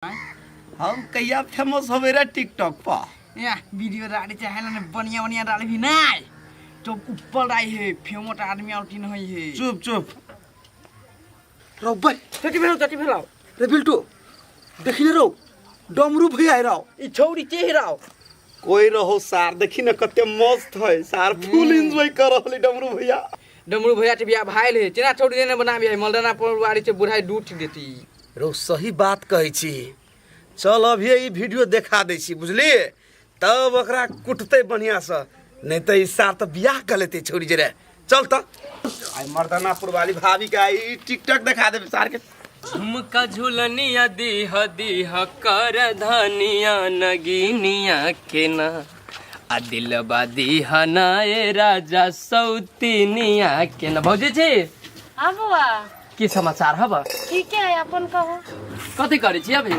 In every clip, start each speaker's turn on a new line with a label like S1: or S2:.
S1: हम कहिया फेमस होबे रे टिकटॉक पर
S2: या वीडियो डाले चाहे ना बढ़िया बढ़िया डाले भी नहीं तो ऊपर आई है फेमस आदमी आउट न होई है
S1: चुप चुप
S3: रौ भाई
S2: चटी भेलाओ
S3: रे बिल्टू देखिने रौ डमरू भैया आइ रौ
S2: ई छौरी के हिराओ
S1: कोई रहो सार देखी न कते मस्त है सार फुल एंजॉय कर रहले डमरू भैया
S2: के बियाह भाइल है चिना छौरी देने बना बियाह मलदाना परवारी से बुढ़ाई डूट देती
S3: रौ सही बात कहै छी चल अभी ई वीडियो देखा दै छी बुझली तब ओकरा कुटते बढ़िया से नहीं तो इस सार तो बियाह कर लेते छोड़ी जे रे चल त
S1: आई मर्दानापुर वाली भाभी का ई टिकटॉक दिखा दे सार के
S4: झुमका झुलनिया दीह दीह कर धनिया नगीनिया के ना आ दिलबा दीह ना ए राजा सौतीनिया के ना भौजी छी
S5: हाँ बुआ
S4: की समाचार हब
S5: ठीक है अपन कहो
S4: कथि करै छी अभी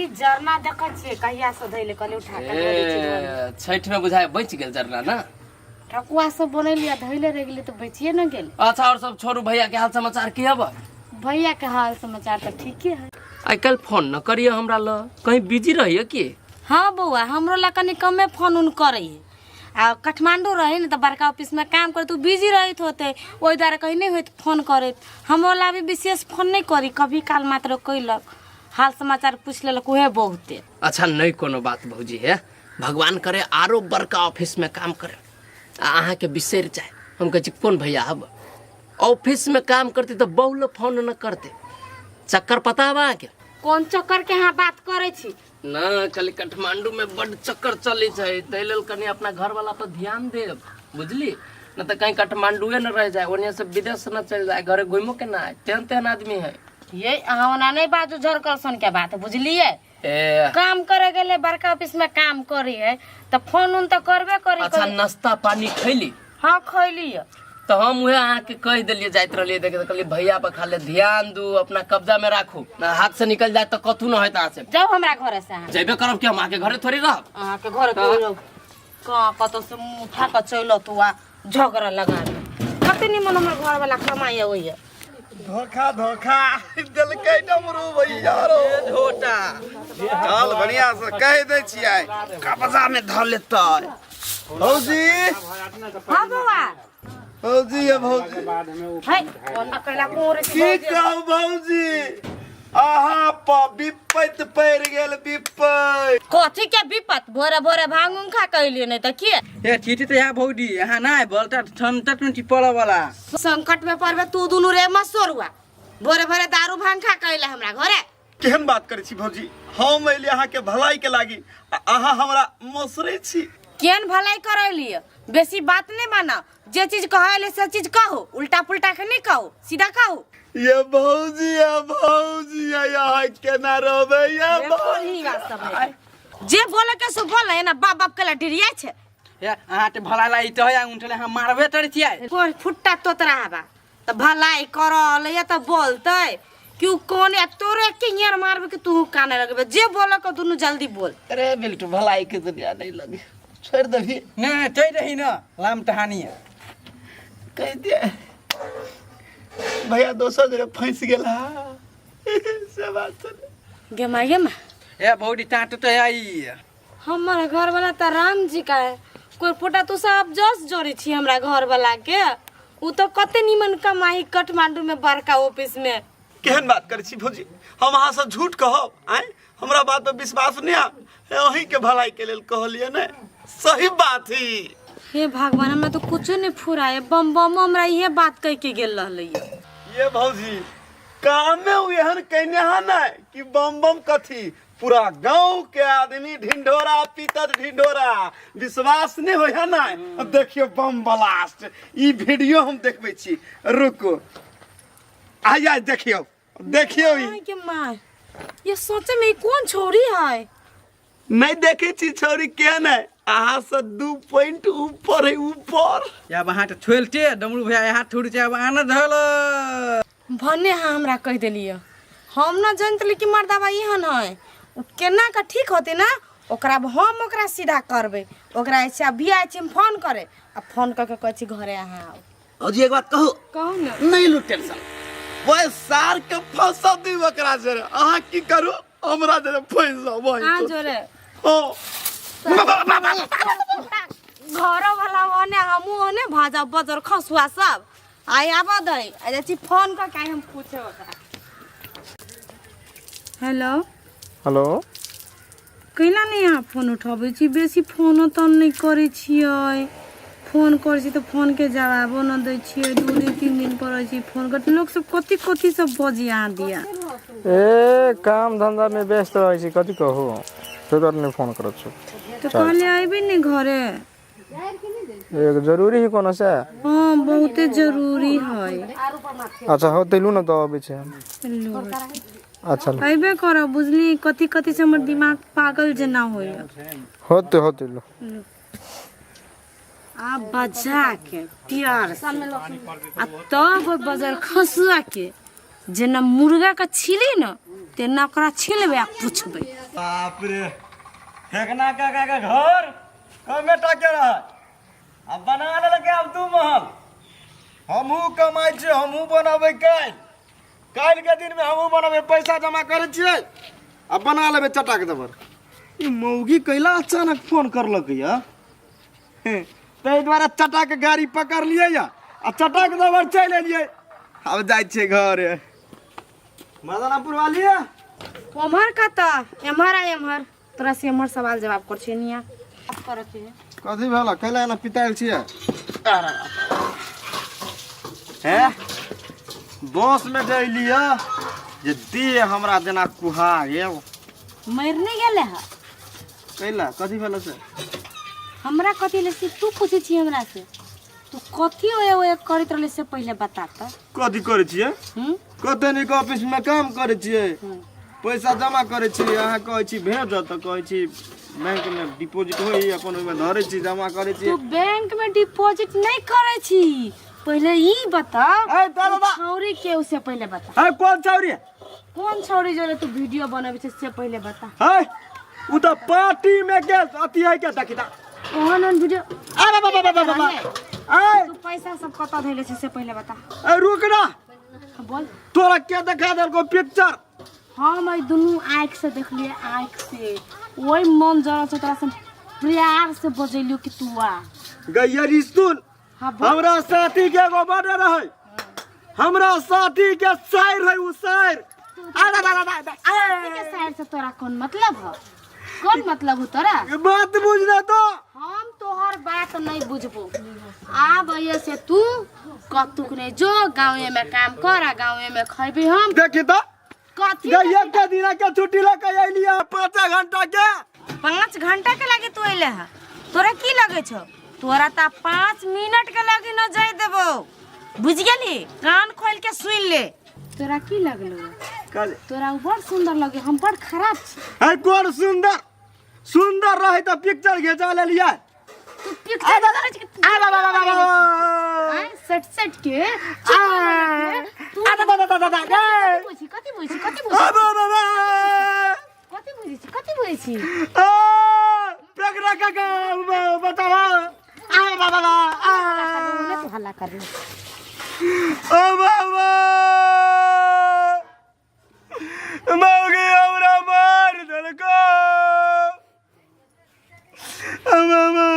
S5: ई जरना देखै छियै कहिया से धैले कले उठा के धरै छी
S4: छठ में बुझाय बच गेल जरना ना
S5: ठकुआ सब बनैलिया धैले रह गेलै तो बचिए न गेल
S4: अच्छा और सब छोरू भैया के हाल समाचार की हब
S5: भैया के हाल समाचार तो ठीक है
S4: आइ कल फोन न करिए हमरा ल कहीं बिजी रहिए की
S5: हाँ बउआ हमरो ला कनी कमे फोन उन करे आ काठमांडू रहे न तो बड़का ऑफिस में काम करे तू बिजी रहित होते ओई द्वारा कहीं नहीं होत फोन करे हमरो ला भी विशेष फोन नहीं करी कभी काल मात्र कइलक हाल समाचार पूछ लेलक उहे बहुते
S4: अच्छा नहीं कोनो बात भौजी है भगवान करे आरो बड़का ऑफिस में काम करे अहाँ के बिसर जाए हम कहे कौन भैया अब ऑफिस में काम करते तो बहुल फोन न करते चक्कर पता बा के
S5: कौन चक्कर के यहाँ बात करे छी
S4: ना कल काठमांडू में बड़ चक्कर चले छै तै लेल कनी अपना घर वाला पर ध्यान दे बुझली न तो कहीं काठमांडू न रह जाए ओनिया से विदेश न चल जाए घरे घुमो के ना तेन तेन आदमी है
S5: ये अहाँ नहीं बाजू झरकल सन के बात बुझलिए
S4: ए
S5: काम करे गेले बड़का ऑफिस में काम करी है तो फोन उन तो करबे करी
S4: अच्छा नाश्ता पानी खैली
S5: हाँ खैली
S4: तो हम उहे अहाँ के कह दिलिए जाइत रहलिए देखे तो कहलिए भैया पर खाले ध्यान दू अपना कब्जा में राखू ना हाथ से निकल जाए तो कथू न होता से
S5: जाओ हमरा घर से अहाँ
S4: जेबे करब कि हम आके घरे थोड़ी रहब
S5: अहाँ के घर कहाँ कतो से मुँह उठा के चलो तू आ झगड़ा लगा कते निमन हमर घर वाला कमाई होई है
S1: धोखा धोखा दिलकै डमरू भैया रो
S2: झोटा
S1: चल बढ़िया से कह दे छियै कब्जा में धर लेतै भौजी
S5: हाँ बउआ
S1: भौजी है भौजी
S5: है कौन अकेला कोरे
S1: की कहू भौजी आहा प विपत पड़ गेल विपत
S5: कथी के विपत भोरे भोरे भांगूं खा कहलिए नहीं तो के
S2: ए ठीठी तो यहाँ भौडी यहाँ ना बोलता ठंडा में टिपला वाला
S5: संकट में पड़बे तू दुनु रे मसोरुआ भोरे भोरे दारू भांग खा कहले हमरा घरे
S1: केहन बात करै छी भौजी हम एलिए अहाँ के भलाई के लागी अहाँ हमरा मसरे छी
S5: केन भलाई करैलिए बेसी बात नहीं माना जे चीज कहले से चीज कहो उल्टा पुल्टा के नहीं कहो सीधा कहो
S1: ये भौजी यहाँ केना रहबे ये
S5: वही बात सब है जे बोले के सो बोले ना बाप बाप के लटिरिया छे
S2: ए अहाँ ते भला लाई तो है उठले हम मारबे तड़ छियै
S5: कोन फुट्टा तोतरा हबा त भलाई करल या त बोलते क्यों कौन या तोरे के यार मारबे के तू काने लगबे जे बोले के दुनु जल्दी बोल
S4: अरे बिल्टू भलाई के दुनिया नहीं लगे छोड़ दभी
S2: ना तै रही ना लाम टहानी
S1: कह दे भैया दोसर जगह फंस गेला से बात
S5: गेमा
S2: ए भौडी टाट तो आई
S5: हमर घर वाला त राम जी का है कोई फोटा तू सब जस जोड़ी छी हमरा घर वाला के उ तो कते निमन कमाई काठमांडू में बड़का ऑफिस में
S1: केहन बात करै छी भौजी हम अहाँ से झूठ कहब आय हमरा बात पे विश्वास नहीं आ अहीं के भलाई के लेल कहलिए ने सही बात ही
S5: हे भगवान हमरा तो कुछ नहीं फुराए बम बम हमरा ये बात कह के गेल रहले
S1: ये भौजी काम में एहन कहने हा ना कि बम बम कथी पूरा गांव के आदमी ढिंढोरा पीतत ढिंढोरा विश्वास नहीं होय है ना अब देखियो बम ब्लास्ट ई वीडियो हम देखबै छी रुको आया देखियो देखियो ई
S5: के मां ये सोचे में कौन छोरी है
S1: नहीं देखे छी छोरी केहन है अहाँ से 2 पॉइंट ऊपर है ऊपर
S2: या वहां तो ठोलते डमरू भैया यहाँ थोड़ी से अब आना धल
S5: भन्ने हमरा कह देलिए हम ना जानतली कि मर्दाबा एहन है उ केना का ठीक होते ना ओकरा हम ओकरा सीधा करबे ओकरा ऐसे अभी आइ छी फोन करे आ फोन करके कहै छी घरे अहाँ आओ
S1: और जी एक बात कहू
S5: कहू ना
S1: नहीं लो टेंशन वो सार के फंसा दी ओकरा से अहाँ की करू हमरा जरे पैसा भाई
S5: आ जोरे
S1: हां
S5: घर वाला ओने हमू ओने भाजा बजर खसुआ सब आई आबा दे आ जी फोन का काहे हम पूछे ओकरा। हेलो
S6: हेलो
S5: कैला नहीं अहाँ फोन उठाबै छी, बेसी फोन तो नहीं करै छियै, फोन करै छी तो फोन के जवाबो न दै छियै, 2 दिन 3 दिन पर छी फोन कर लोग सब कथी कथी सब बजी अहाँ दिया।
S6: ए काम धंधा में व्यस्त रहे छी कथी कहू तो नहीं फोन करत छु
S5: तो कहले आइबे नहीं घरे।
S6: एक जरूरी है कोनो से
S5: हाँ बहुते जरूरी है।
S6: अच्छा हो तेलू न तो अबै छै
S5: लो
S6: अच्छा
S5: अइबे करो बुझली कथी कथी से हमर दिमाग पागल जना होय।
S6: होते लो
S5: आ बजा के प्यार से आ तब बाजार खसुआ के जेना मुर्गा का छिली न तेना ओकरा छिलबे आ पूछबे।
S1: बाप रे फेकना काका का घर कमे टके रह अब बना लेलके अब तू महल हमहू कमाई छी हमहू बनाबे काल के दिन में हमहू बनाबे पैसा जमा करे छियै अब बना लेबे चटा के दबर। ई मौगी कैला अचानक फोन करलक या तै द्वारा चटा के गाड़ी पकड़ लिए या आ चटा के दबर चल एलिए अब जाय छै घर मदनापुर वाली है
S5: ओमहर का त एमहर तोरा से एमहर सवाल जवाब कर छै निया करत छै
S1: कथी भेल कैला ना पिताइल छियै हैं दोस्त में जइलिया जे दे हमरा देना कुहा गेल
S5: मरने गेले है
S1: कैला कथी भेल से
S5: हमरा कथी ले से तू पूछे छी हमरा से तू कथी ओए करत रहले से पहले बता त।
S1: कथी करे छियै कते नहीं के ऑफिस में काम करे छियै पैसा जमा करे छी अहाँ कहै छी भेज त कहै छी बैंक में डिपॉजिट होई अपन ओइ में धरे छी जमा करे छी।
S5: तू बैंक में डिपॉजिट नहीं करे छी पहले ई बता।
S1: ए दादा
S5: छौरी के उसे पहले बता।
S1: ए कौन छौरी
S5: कौन छौरी जोरे तू वीडियो बनाबे छै से पहले बता।
S1: है उ त पार्टी में गेल अथी है के देखिता
S5: ओहन वीडियो
S1: अरे बाबा ए
S5: तू पैसा सब कत धैले छै से पहले बता।
S1: ए रुक ना
S5: बोल
S1: तोरा क्या देखा देलको पिक्चर
S5: हम आई दुनू आँख से देखलिए आँख से वही मन जरा से तोरा से प्यार से बजैलियो कि तू आ
S1: गैया सुन हमरा साथी के एगो बर्थडे रहे हमरा साथी के शायर है उ शायर
S5: के साइड से तोरा कौन मतलब है कौन मतलब हो तोरा
S1: बात बुझना तो
S5: हम तोहर बात नहीं बुझबो। आब ये से तू कतुक नहीं जो गाँव में काम कर आ गाँव में खैबे हम
S1: देखी तो
S5: कथी
S1: गैया के दिन के छुट्टी लेके अइलिया 5 घंटा के
S5: 5 घंटा के लगे तू अइले है तोरा की लगे छो तोरा ता 5 मिनट के लगे न जाय देबो बुझ गेली कान खोल के सुन ले। तोरा की लगलो
S1: काले
S5: तोरा बड़ सुंदर लगे हम बड़ खराब छी।
S1: है कौन सुंदर सुंदर रहे तो पिक्चर घिचा ले लिया
S5: तू पिक्चर सट सट के तू कथी बुझी
S1: पेगरा का बतावा आ बाबा
S5: तू हल्ला कर ले
S1: ओ बाबा मौगी हमरा मार देलको मामा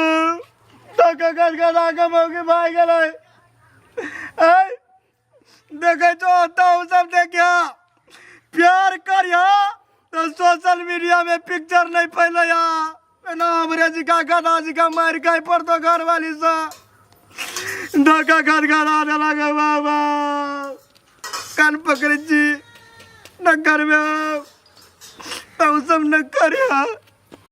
S1: तक गदगदा के मौगी भाग गेलै ए देखे तो सब देखिया प्यार करिया तो सोशल मीडिया में पिक्चर नहीं फैलया ना हमरे जी का गदा जी का मार के पर तो घर वाली सा धक्का गदगदा देला के बाबा कान पकड़ जी न करबे तो सब न करिया